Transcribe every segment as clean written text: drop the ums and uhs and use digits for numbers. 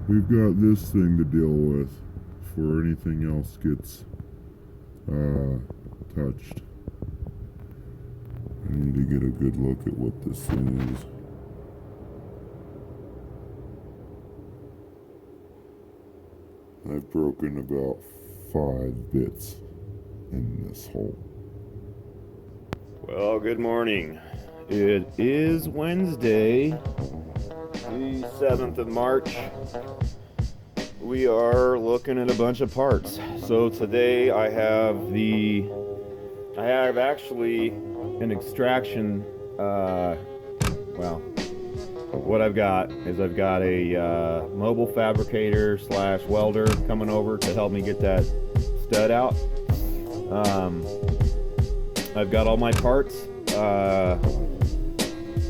we've got this thing to deal with before anything else gets touched. I need to get a good look at what this thing is. I've broken about 5 bits in this hole. Well, good morning. It is Wednesday, the 7th of March. We are looking at a bunch of parts. So today I have actually an extraction, what I've got is I've got a mobile fabricator slash welder coming over to help me get that stud out. I've got all my parts.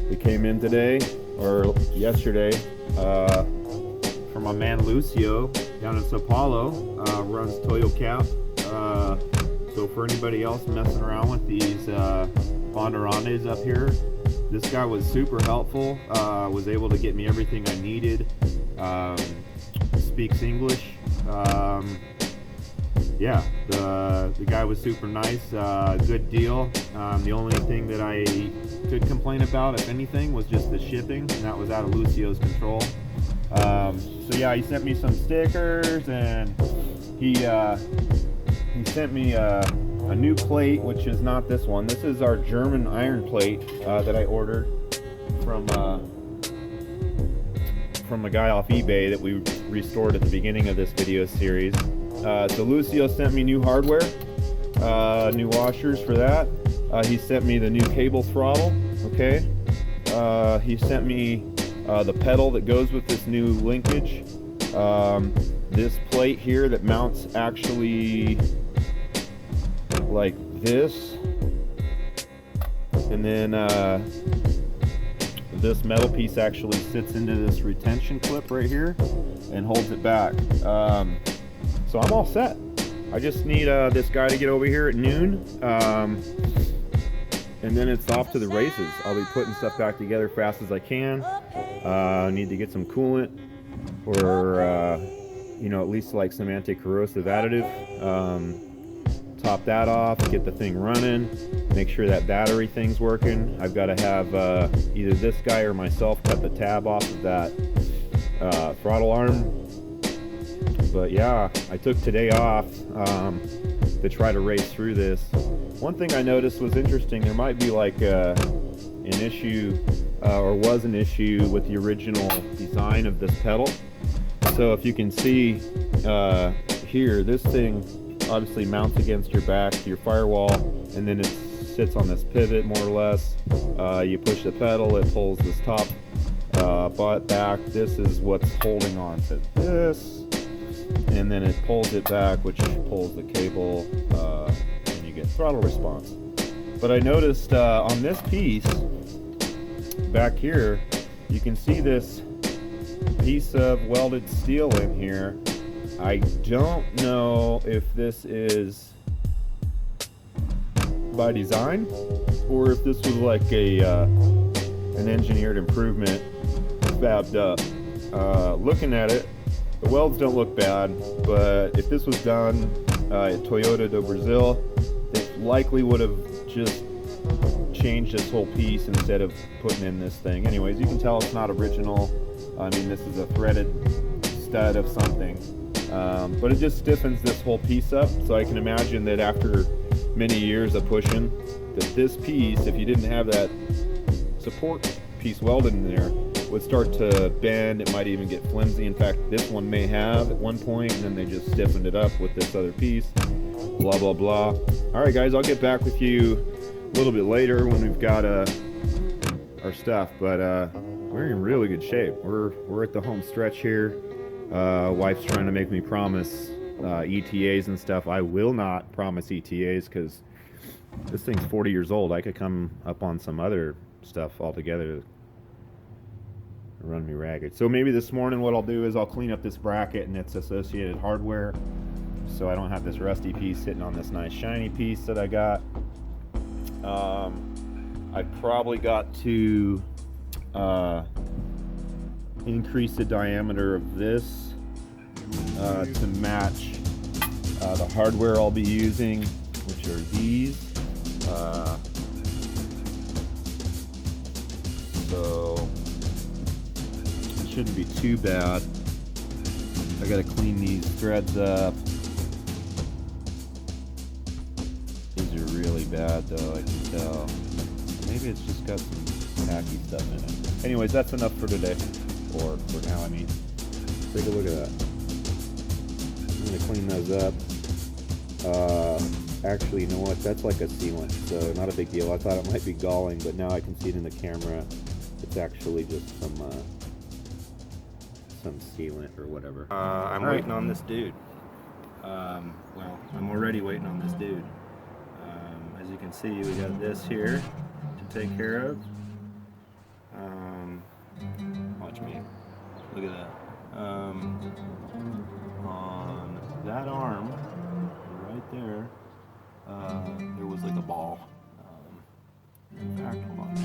They came in today or yesterday from my man Lucio down in Sao Paulo. Runs Toyo Cap. So for anybody else messing around with these Bandeirantes up here, this guy was super helpful. Was able to get me everything I needed. Speaks English. Yeah, the guy was super nice. Good deal. The only thing that I could complain about, if anything, was just the shipping, and that was out of Lucio's control. So yeah, he sent me some stickers, and he sent me a new plate, which is not this one. This is our German iron plate that I ordered from a guy off eBay that we restored at the beginning of this video series. So Lucio sent me new hardware, new washers for that. He sent me the new cable throttle, okay? He sent me the pedal that goes with this new linkage. This plate here that mounts actually like this. And then this metal piece actually sits into this retention clip right here and holds it back. So I'm all set. I just need this guy to get over here at noon, and then it's off to the races. I'll be putting stuff back together fast as I can. Need to get some coolant, or at least like some anti-corrosive additive. Top that off, get the thing running, make sure that battery thing's working. I've got to have either this guy or myself cut the tab off of that throttle arm. But yeah, I took today off to try to race through this. One thing I noticed was interesting. There might be like an issue, or was an issue with the original design of this pedal. So if you can see here, this thing obviously mounts against your back to your firewall, and then it sits on this pivot more or less. You push the pedal, it pulls this top butt back. This is what's holding on to this. And then it pulls it back, which pulls the cable, and you get throttle response. But I noticed on this piece back here, you can see this piece of welded steel in here. I don't know if this is by design or if this was like an engineered improvement fabbed up. Looking at it, the welds don't look bad, but if this was done at Toyota do Brazil, they likely would have just changed this whole piece instead of putting in this thing. Anyways, you can tell it's not original. I mean, this is a threaded stud of something, but it just stiffens this whole piece up. So I can imagine that after many years of pushing, that this piece, if you didn't have that support piece welded in there, would start to bend. It might even get flimsy. In fact, this one may have at one point, and then they just stiffened it up with this other piece. Blah blah blah. All right, guys, I'll get back with you a little bit later when we've got our stuff. But we're in really good shape. We're at the home stretch here. Wife's trying to make me promise ETAs and stuff. I will not promise ETAs because this thing's 40 years old. I could come up on some other stuff altogether. Run me ragged. So maybe this morning what I'll do is I'll clean up this bracket and its associated hardware, so I don't have this rusty piece sitting on this nice shiny piece that I got. I probably got to increase the diameter of this to match the hardware I'll be using, which are these. So it shouldn't be too bad. I gotta clean these threads up. These are really bad though, I can tell. Maybe it's just got some tacky stuff in it. Anyways, that's enough for today. Or for now, I mean. Take a look at that. I'm gonna clean those up. Actually, you know what? That's like a sealant, so not a big deal. I thought it might be galling, but now I can see it in the camera. It's actually just some sealant or whatever. I'm waiting on this dude. Well, I'm already waiting on this dude. As you can see, we got this here to take care of. Watch me. Look at that. On that arm, right there, there was like a ball. In fact, hold on.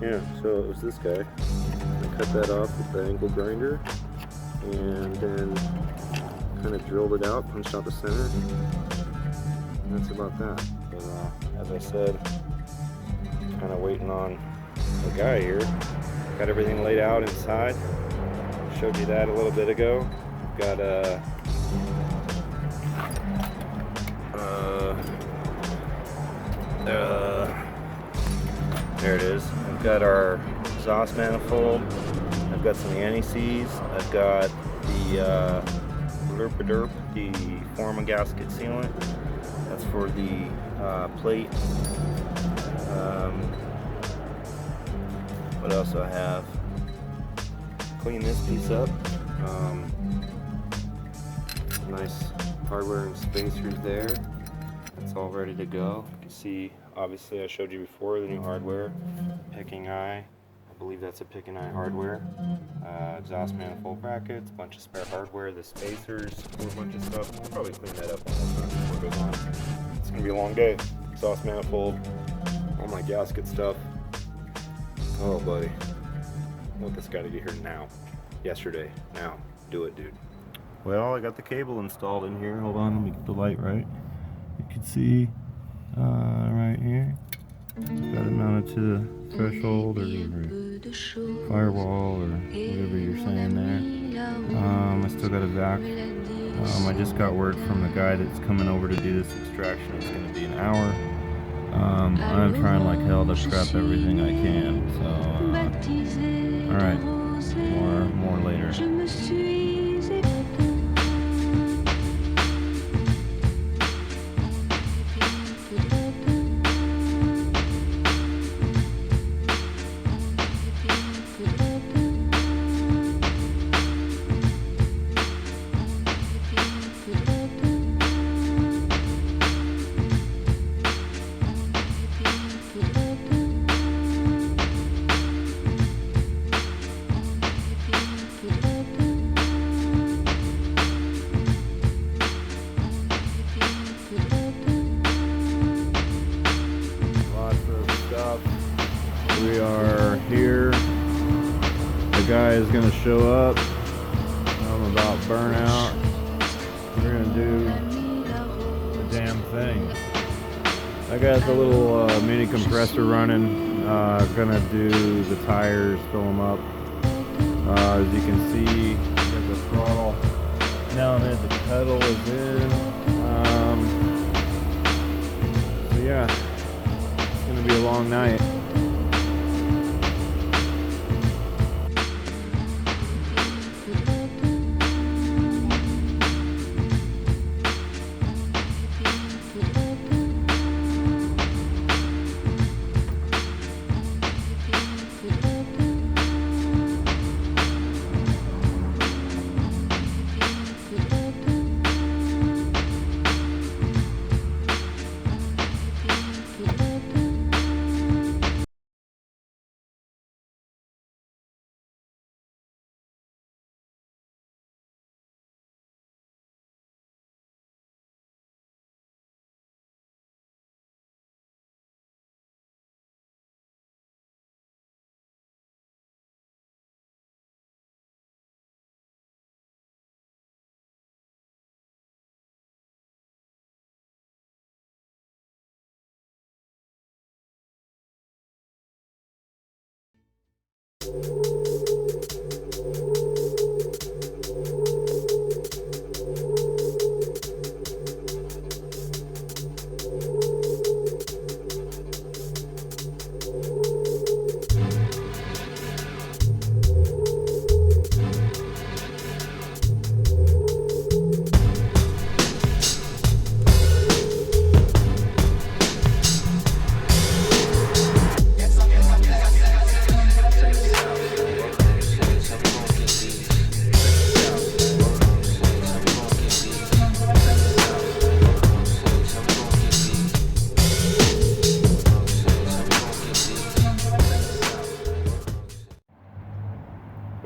Yeah, so it was this guy. I cut that off with the angle grinder and then kind of drilled it out, punched out the center. And that's about that. But as I said, kind of waiting on the guy here. Got everything laid out inside. Showed you that a little bit ago. Got there it is. I've got our exhaust manifold. I've got some anti-seize. I've got the Lerp-a-derp, the forma gasket sealant. That's for the plate. What else do I have? Clean this piece up. Nice hardware and spacers there. It's all ready to go. You can see, obviously I showed you before the new hardware. Picking eye. I believe that's a Pick and Eye hardware. Exhaust manifold brackets, bunch of spare hardware, the spacers, a whole bunch of stuff. I'll probably clean that up one more time before it goes on. It's gonna be a long day. Exhaust manifold, all my gasket stuff. Oh buddy, I want this guy to get here now. Yesterday, now. Do it, dude. Well, I got the cable installed in here. Hold on, let me get the light right. You can see right here. Got it mounted to the threshold or firewall or whatever you're saying there. I still got a vac. I just got word from the guy that's coming over to do this extraction. It's going to be an hour. I'm trying like hell to scrap everything I can. So, alright, more later. We are here. The guy is going to show up. I'm about burnout. We're going to do the damn thing. I got the little mini compressor running. Going to do the tires, fill them up. As you can see, got the throttle down there. The pedal is in. So yeah, it's going to be a long night.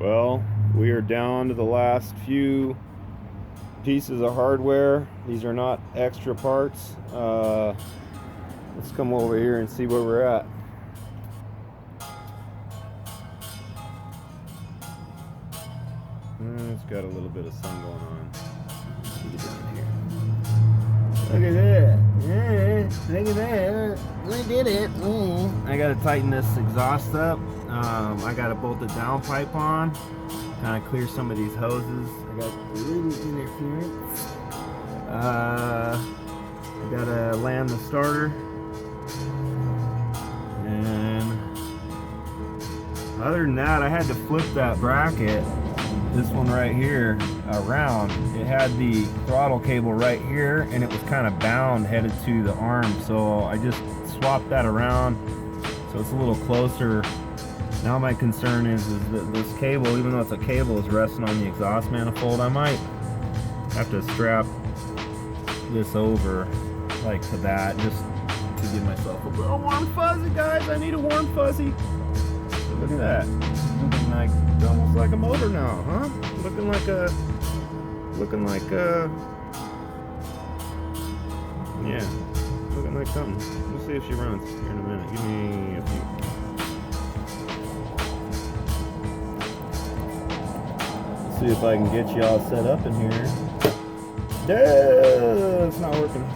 Well, we are down to the last few pieces of hardware. These are not extra parts. Let's come over here and see where we're at. It's got a little bit of sun going on. Look at that. Look at that. We did it. I gotta tighten this exhaust up. I got a bolted down pipe on. Kind of clear some of these hoses. I got a little interference. I gotta land the starter. And other than that, I had to flip that bracket, this one right here, around. It had the throttle cable right here, and it was kind of bound headed to the arm, so I just swapped that around so it's a little closer. Now my concern is that this cable, even though it's a cable, is resting on the exhaust manifold. I might have to strap this over like to that, just to give myself a little warm fuzzy, guys. I need a warm fuzzy. Look at that. Looking like almost like a motor now, huh? Looking like a yeah, looking like something. We'll see if she runs here in a minute. Give me a few. See if I can get you all set up in here. No, it's not working.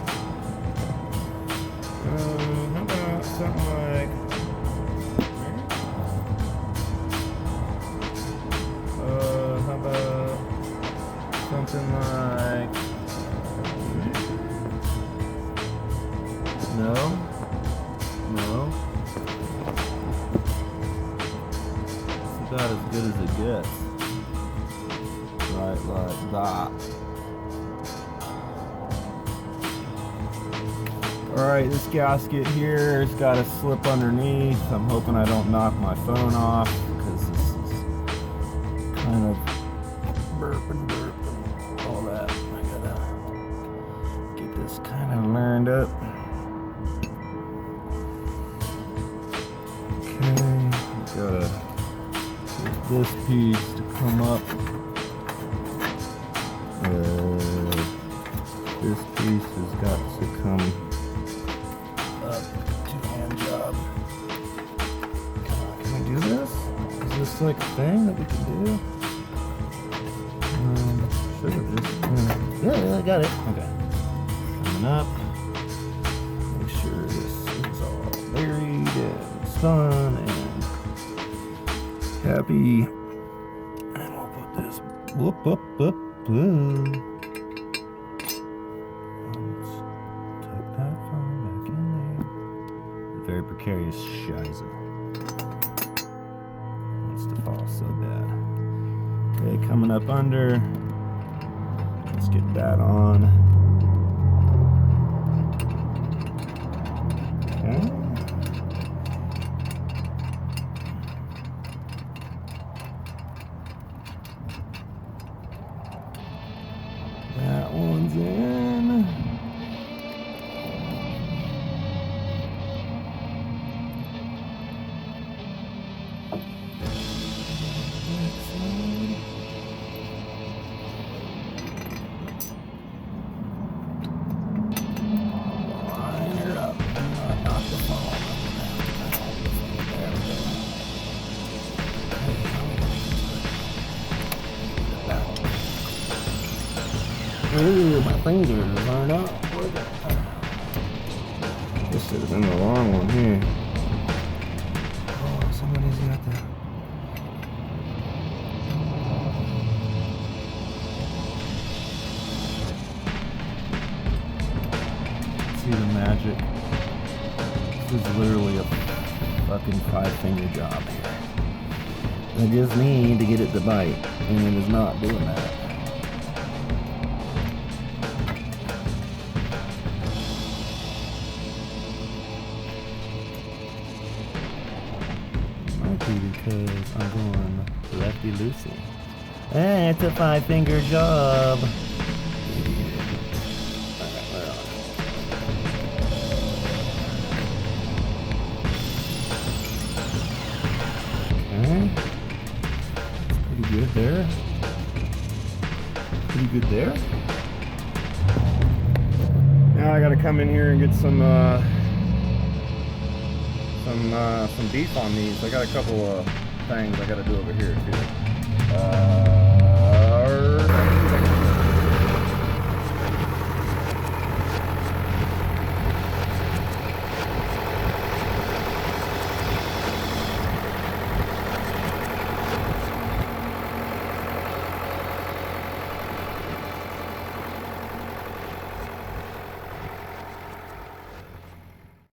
How about something like how about something like no. It's about as good as it gets. Right like that. Alright, this gasket here has got a slip underneath. I'm hoping I don't knock my phone off because this is kind of burping, all that. I gotta get this kind of lined up. Okay, gotta get this piece to come up. This piece has got to come up to handjob. Can we do this? Is this like a thing that we can do? Should have just. Yeah, I got it. Okay. Coming up. Make sure this is all buried and spun and happy. And we'll put this. Whoop. Very precarious shiza. Wants to fall so bad. Okay, coming up under. Let's get that on. Okay. That one's in. Ooh, my fingers are burned up. This should have been the long one here. Oh, somebody's got see the magic. This is literally a fucking 5-finger job here. I just need to get it to bite, and it is not doing that. Might be because I'm going lefty loosie. Hey, it's a 5-finger job. Pretty good there. Pretty good there. Now I gotta come in here and get some beef on these. I got a couple of things I gotta do over here too.